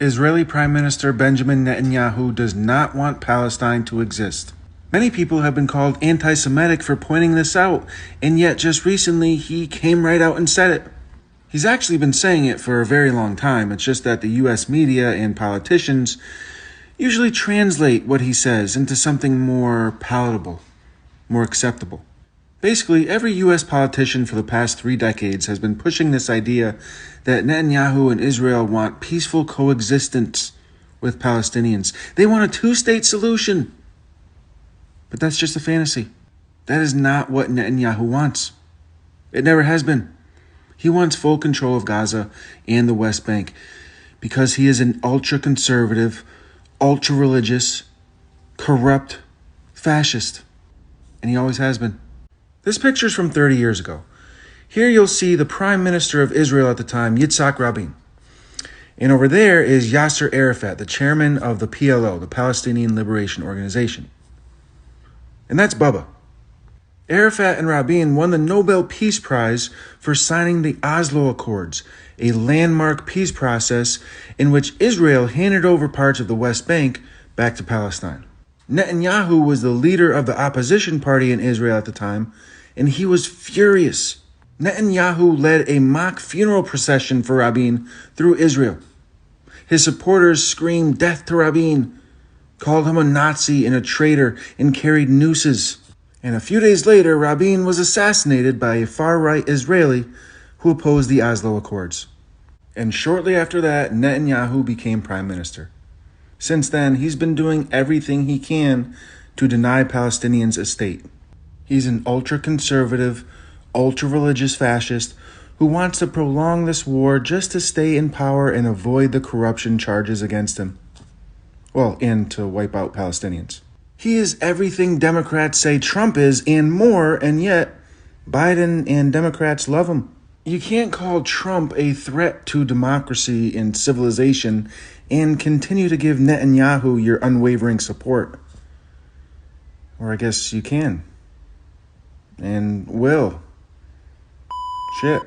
Israeli Prime Minister Benjamin Netanyahu does not want Palestine to exist. Many people have been called anti-Semitic for pointing this out, and yet just recently he came right out and said it. He's actually been saying it for a very long time. It's just that the US media and politicians usually translate what he says into something more palatable, more acceptable. Basically, every US politician for the past 3 decades has been pushing this idea that Netanyahu and Israel want peaceful coexistence with Palestinians. They want a 2-state solution. But that's just a fantasy. That is not what Netanyahu wants. It never has been. He wants full control of Gaza and the West Bank because he is an ultra-conservative, ultra-religious, corrupt fascist. And he always has been. This picture's from 30 years ago. Here you'll see the Prime Minister of Israel at the time, Yitzhak Rabin. And over there is Yasser Arafat, the chairman of the PLO, the Palestinian Liberation Organization. And that's Bubba. Arafat and Rabin won the Nobel Peace Prize for signing the Oslo Accords, a landmark peace process in which Israel handed over parts of the West Bank back to Palestine. Netanyahu was the leader of the opposition party in Israel at the time, and he was furious. Netanyahu led a mock funeral procession for Rabin through Israel. His supporters screamed death to Rabin, called him a Nazi and a traitor, and carried nooses. And a few days later, Rabin was assassinated by a far-right Israeli who opposed the Oslo Accords. And shortly after that, Netanyahu became prime minister. Since then, he's been doing everything he can to deny Palestinians a state. He's an ultra-conservative, ultra-religious fascist who wants to prolong this war just to stay in power and avoid the corruption charges against him. Well, and to wipe out Palestinians. He is everything Democrats say Trump is and more, and yet Biden and Democrats love him. You can't call Trump a threat to democracy and civilization and continue to give Netanyahu your unwavering support. Or I guess you can. And will. Shit.